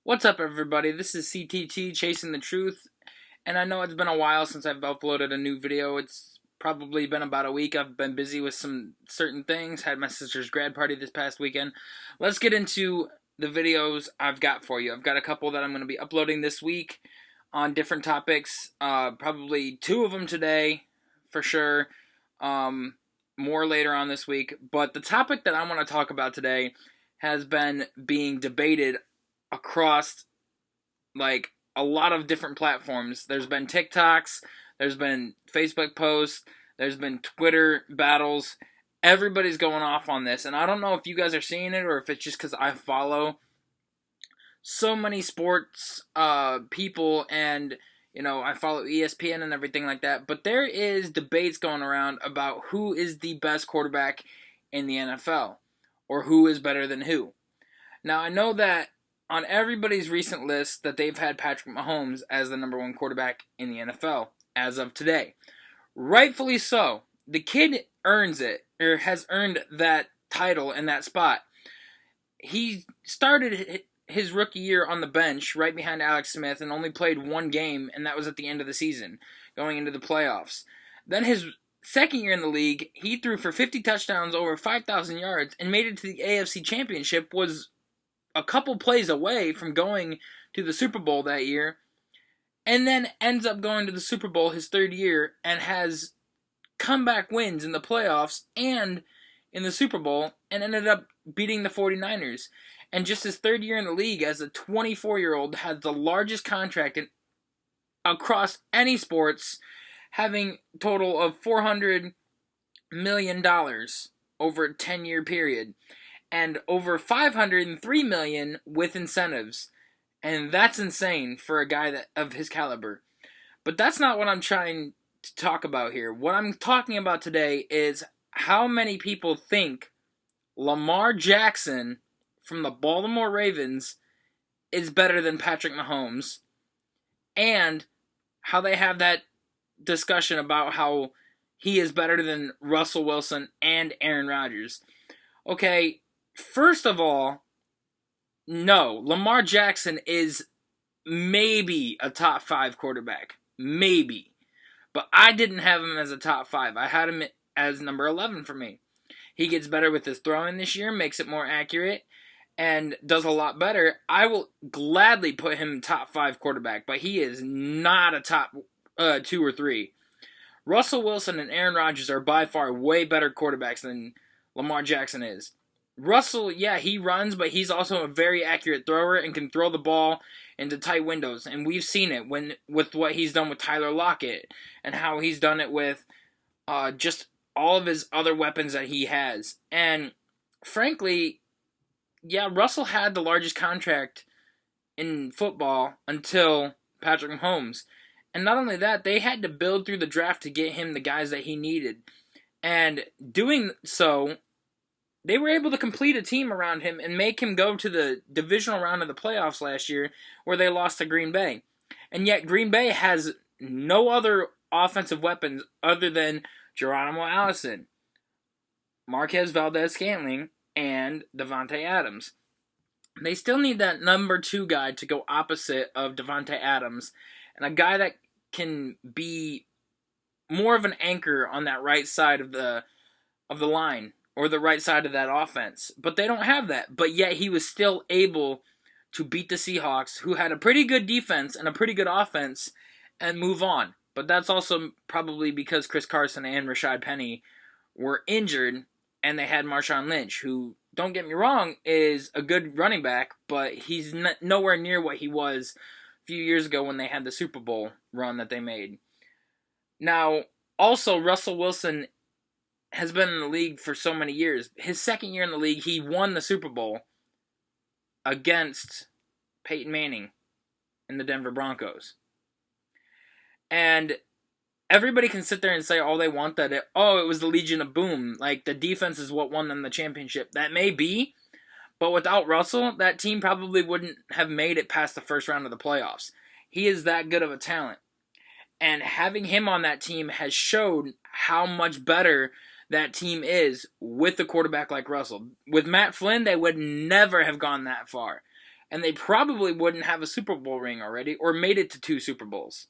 What's up, everybody? This is CTT Chasing the Truth, and I know it's been a while since I've uploaded a new video. It's probably been about a week. I've been busy with some certain things. Had my sister's grad party this past weekend. Let's get into the videos I've got for you. I've got a couple that I'm going to be uploading this week on different topics. Probably two of them today, for sure. More later on this week. But the topic that I want to talk about today has been being debated across like a lot of different platforms. There's been TikToks, there's been Facebook posts, there's been Twitter battles. Everybody's going off on this, and I don't know if you guys are seeing it or if it's just because I follow so many sports people, and I follow ESPN and everything like that. But there is debates going around about who is the best quarterback in the NFL, or who is better than who. Now, I know that on everybody's recent list that they've had Patrick Mahomes as the number one quarterback in the NFL as of today. Rightfully so. The kid earns it, or has earned that title and that spot. He started his rookie year on the bench right behind Alex Smith and only played one game, and that was at the end of the season, going into the playoffs. Then his second year in the league, he threw for 50 touchdowns, over 5,000 yards, and made it to the AFC Championship, was a couple plays away from going to the Super Bowl that year, and then ends up going to the Super Bowl his third year and has comeback wins in the playoffs and in the Super Bowl, and ended up beating the 49ers. And just his third year in the league as a 24-year-old had the largest contract across any sports, having a total of $400 million over a 10-year period, and over $503 million with incentives. And that's insane for a guy of his caliber. But that's not what I'm trying to talk about here. What I'm talking about today is how many people think Lamar Jackson from the Baltimore Ravens is better than Patrick Mahomes, and how they have that discussion about how he is better than Russell Wilson and Aaron Rodgers. Okay, first of all, no, Lamar Jackson is maybe a top 5 quarterback. Maybe. But I didn't have him as a top 5. I had him as number 11 for me. He gets better with his throwing this year, makes it more accurate, and does a lot better. I will gladly put him top 5 quarterback, but he is not a top 2 or 3. Russell Wilson and Aaron Rodgers are by far way better quarterbacks than Lamar Jackson is. Russell, yeah, he runs, but he's also a very accurate thrower and can throw the ball into tight windows. And we've seen it with what he's done with Tyler Lockett and how he's done it with just all of his other weapons that he has. And frankly, yeah, Russell had the largest contract in football until Patrick Mahomes. And not only that, they had to build through the draft to get him the guys that he needed. And doing so, they were able to complete a team around him and make him go to the divisional round of the playoffs last year, where they lost to Green Bay. And yet Green Bay has no other offensive weapons other than Geronimo Allison, Marquez Valdes-Scantling, and Davante Adams. They still need that number 2 guy to go opposite of Davante Adams, and a guy that can be more of an anchor on that right side of the line, or the right side of that offense. But they don't have that. But yet he was still able to beat the Seahawks, who had a pretty good defense and a pretty good offense, and move on. But that's also probably because Chris Carson and Rashad Penny were injured, and they had Marshawn Lynch, who, don't get me wrong, is a good running back, but he's nowhere near what he was a few years ago when they had the Super Bowl run that they made. Now, also, Russell Wilson has been in the league for so many years. His second year in the league, he won the Super Bowl against Peyton Manning and the Denver Broncos. And everybody can sit there and say all they want that it was the Legion of Boom. Like, the defense is what won them the championship. That may be, but without Russell, that team probably wouldn't have made it past the first round of the playoffs. He is that good of a talent. And having him on that team has showed how much better that team is with a quarterback like Russell. With Matt Flynn, they would never have gone that far. and they probably wouldn't have a Super Bowl ring already or made it to 2 Super Bowls.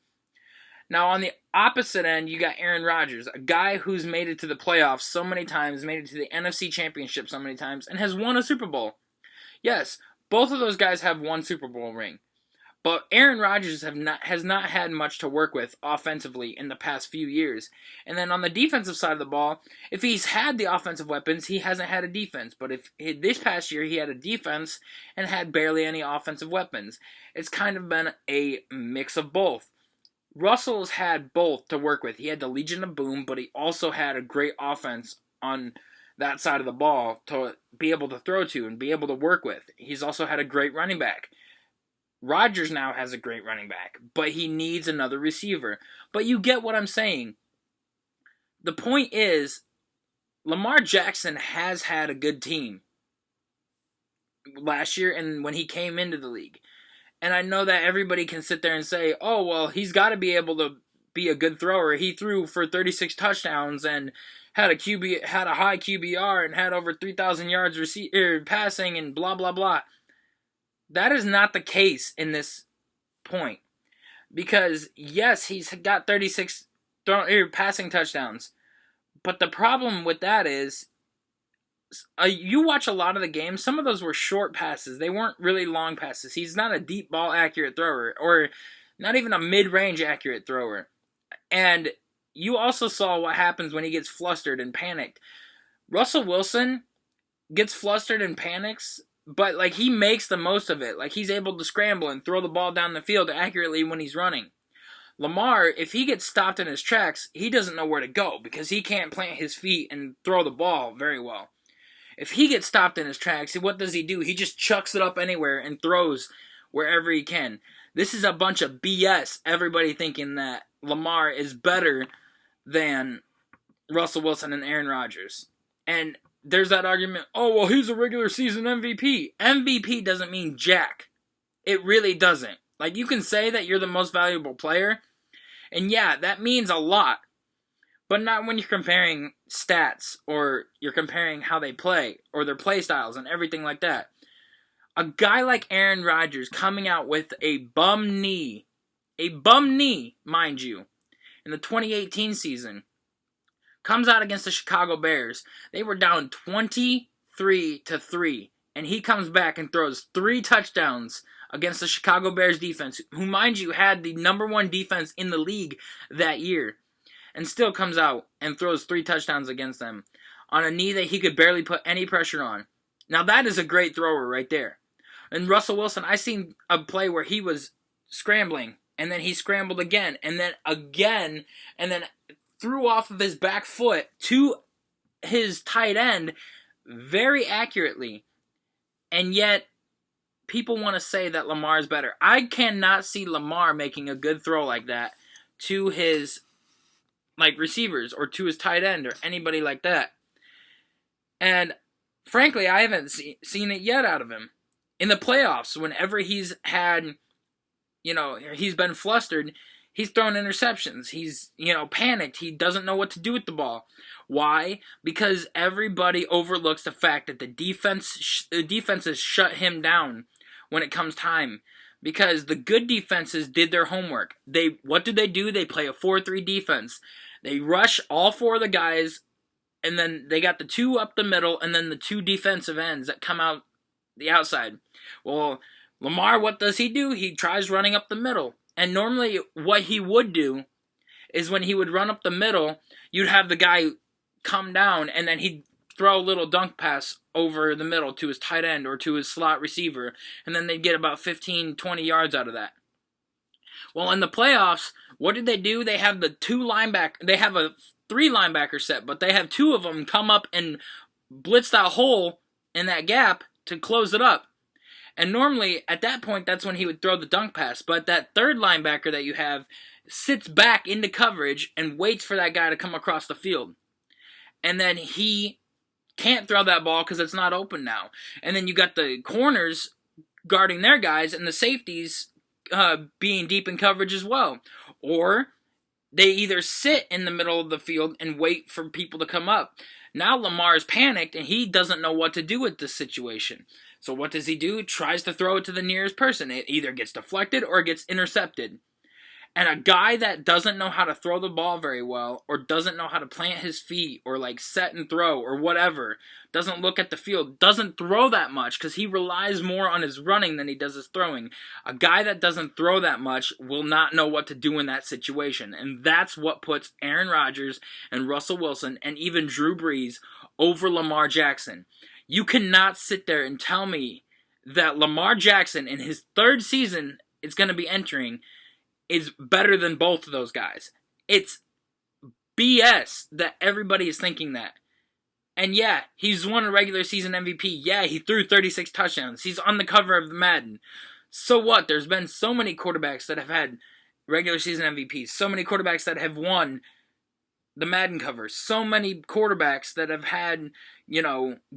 Now, on the opposite end, you got Aaron Rodgers, a guy who's made it to the playoffs so many times, made it to the NFC Championship so many times, and has won a Super Bowl. Yes, both of those guys have 1 Super Bowl ring. But Aaron Rodgers has not had much to work with offensively in the past few years. And then on the defensive side of the ball, if he's had the offensive weapons, he hasn't had a defense. But if this past year he had a defense and had barely any offensive weapons, it's kind of been a mix of both. Russell's had both to work with. He had the Legion of Boom, but he also had a great offense on that side of the ball to be able to throw to and be able to work with. He's also had a great running back. Rodgers now has a great running back, but he needs another receiver. But you get what I'm saying. The point is, Lamar Jackson has had a good team last year and when he came into the league. And I know that everybody can sit there and say, oh, well, he's got to be able to be a good thrower. He threw for 36 touchdowns and had a high QBR and had over 3,000 yards passing and blah, blah, blah. That is not the case in this point. Because, yes, he's got 36 passing touchdowns. But the problem with that is, you watch a lot of the games, some of those were short passes. They weren't really long passes. He's not a deep ball accurate thrower, or not even a mid-range accurate thrower. And you also saw what happens when he gets flustered and panicked. Russell Wilson gets flustered and panics, but like he makes the most of it. Like he's able to scramble and throw the ball down the field accurately when he's running. Lamar, if he gets stopped in his tracks, he doesn't know where to go because he can't plant his feet and throw the ball very well. If he gets stopped in his tracks, what does he do? He just chucks it up anywhere and throws wherever he can. This is a bunch of BS, everybody thinking that Lamar is better than Russell Wilson and Aaron Rodgers. And there's that argument, oh, well, he's a regular season MVP. MVP doesn't mean jack. It really doesn't. Like, you can say that you're the most valuable player, and yeah, that means a lot. But not when you're comparing stats or you're comparing how they play or their play styles and everything like that. A guy like Aaron Rodgers coming out with a bum knee, mind you, in the 2018 season, comes out against the Chicago Bears. They were down 23-3, and he comes back and throws 3 touchdowns against the Chicago Bears defense, who, mind you, had the number 1 defense in the league that year. And still comes out and throws 3 touchdowns against them on a knee that he could barely put any pressure on. Now that is a great thrower right there. And Russell Wilson, I seen a play where he was scrambling, and then he scrambled again, and then threw off of his back foot to his tight end very accurately. And yet, people want to say that Lamar is better. I cannot see Lamar making a good throw like that to his receivers or to his tight end or anybody like that. And frankly, I haven't seen it yet out of him. In the playoffs, whenever he's had, he's been flustered, he's thrown interceptions. He's, panicked. He doesn't know what to do with the ball. Why? Because everybody overlooks the fact that the defenses shut him down when it comes time. Because the good defenses did their homework. What did they do? They play a 4-3 defense. They rush all 4 of the guys, and then they got the 2 up the middle, and then the 2 defensive ends that come out the outside. Well, Lamar, what does he do? He tries running up the middle. And normally what he would do is when he would run up the middle, you'd have the guy come down, and then he'd throw a little dunk pass over the middle to his tight end or to his slot receiver, and then they'd get about 15, 20 yards out of that. Well, in the playoffs, what did they do? They have they have a 3 linebacker set, but they have 2 of them come up and blitz that hole in that gap to close it up. And normally, at that point, that's when he would throw the dunk pass. But that 3rd linebacker that you have sits back into coverage and waits for that guy to come across the field. And then he can't throw that ball because it's not open now. And then you got the corners guarding their guys and the safeties being deep in coverage as well. Or they either sit in the middle of the field and wait for people to come up. Now Lamar's panicked and he doesn't know what to do with this situation. So what does he do? Tries to throw it to the nearest person. It either gets deflected or it gets intercepted. And a guy that doesn't know how to throw the ball very well, or doesn't know how to plant his feet, or like set and throw, or whatever, doesn't look at the field, doesn't throw that much because he relies more on his running than he does his throwing. A guy that doesn't throw that much will not know what to do in that situation. And that's what puts Aaron Rodgers and Russell Wilson and even Drew Brees over Lamar Jackson. You cannot sit there and tell me that Lamar Jackson in his third season is going to be entering is better than both of those guys. It's BS that everybody is thinking that. And yeah, he's won a regular season MVP. Yeah, he threw 36 touchdowns. He's on the cover of the Madden. So what? There's been so many quarterbacks that have had regular season MVPs. So many quarterbacks that have won the Madden covers. So many quarterbacks that have had,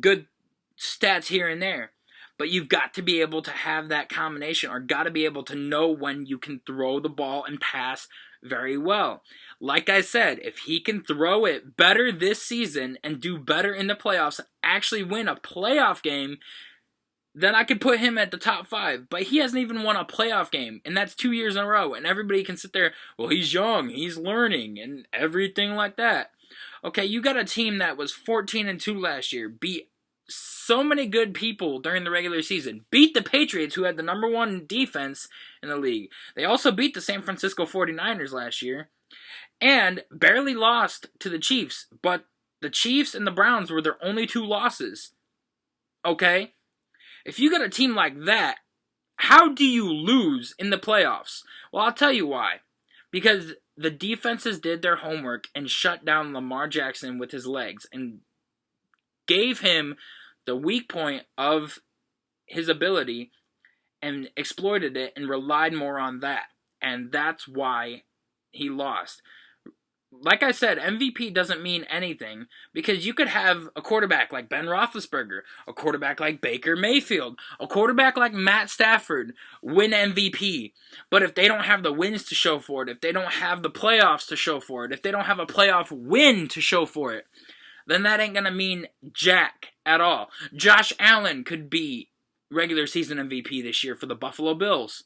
good stats here and there. But you've got to be able to have that combination, or got to be able to know when you can throw the ball and pass very well. Like I said, if he can throw it better this season and do better in the playoffs, actually win a playoff game, then I could put him at the top 5. But he hasn't even won a playoff game, and that's 2 years in a row. And everybody can sit there, well, he's young, he's learning, and everything like that. Okay, you got a team that was 14-2 last year, beat so many good people during the regular season. Beat the Patriots, who had the number 1 defense in the league. They also beat the San Francisco 49ers last year. And barely lost to the Chiefs. But the Chiefs and the Browns were their only 2 losses. Okay? If you got a team like that, how do you lose in the playoffs? Well, I'll tell you why. Because the defenses did their homework and shut down Lamar Jackson with his legs and gave him the weak point of his ability and exploited it and relied more on that. And that's why he lost. Like I said, MVP doesn't mean anything because you could have a quarterback like Ben Roethlisberger, a quarterback like Baker Mayfield, a quarterback like Matt Stafford win MVP. But if they don't have the wins to show for it, if they don't have the playoffs to show for it, if they don't have a playoff win to show for it, then that ain't going to mean jack at all. Josh Allen could be regular season MVP this year for the Buffalo Bills.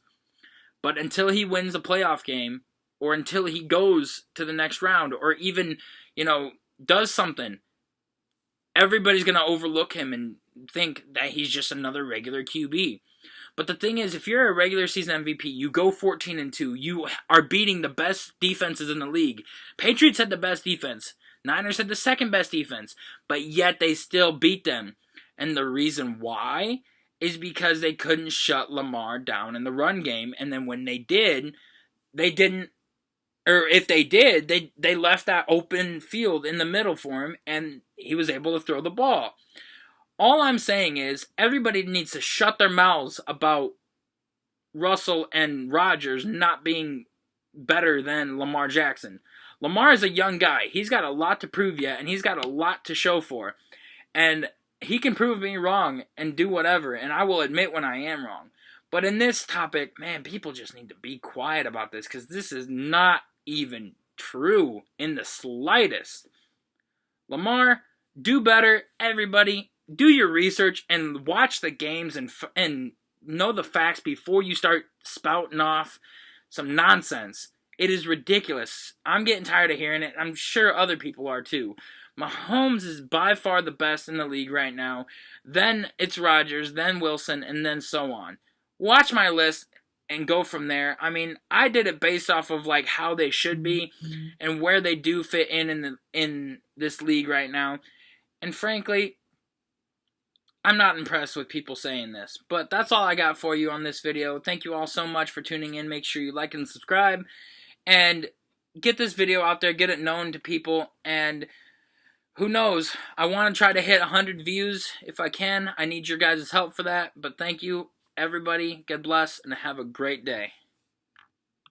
But until he wins a playoff game, or until he goes to the next round, or even, does something, everybody's going to overlook him and think that he's just another regular QB. But the thing is, if you're a regular season MVP, you go 14-2, you are beating the best defenses in the league. Patriots had the best defense. Niners had the second best defense, but yet they still beat them. And the reason why is because they couldn't shut Lamar down in the run game. And then when they did, they didn't, or if they did, they left that open field in the middle for him, and he was able to throw the ball. All I'm saying is everybody needs to shut their mouths about Russell and Rodgers not being better than Lamar Jackson. Lamar is a young guy. He's got a lot to prove yet, and he's got a lot to show for. And he can prove me wrong and do whatever, and I will admit when I am wrong. But in this topic, man, people just need to be quiet about this because this is not even true in the slightest. Lamar, do better. Everybody, do your research and watch the games and know the facts before you start spouting off some nonsense. It is ridiculous. I'm getting tired of hearing it. I'm sure other people are too. Mahomes is by far the best in the league right now. Then it's Rodgers, then Wilson, and then so on. Watch my list and go from there. I mean, I did it based off of like how they should be and where they do fit in this league right now. And frankly, I'm not impressed with people saying this. But that's all I got for you on this video. Thank you all so much for tuning in. Make sure you like and subscribe. And get this video out there. Get it known to people. And who knows? I want to try to hit 100 views if I can. I need your guys' help for that. But thank you, everybody. God bless, and have a great day.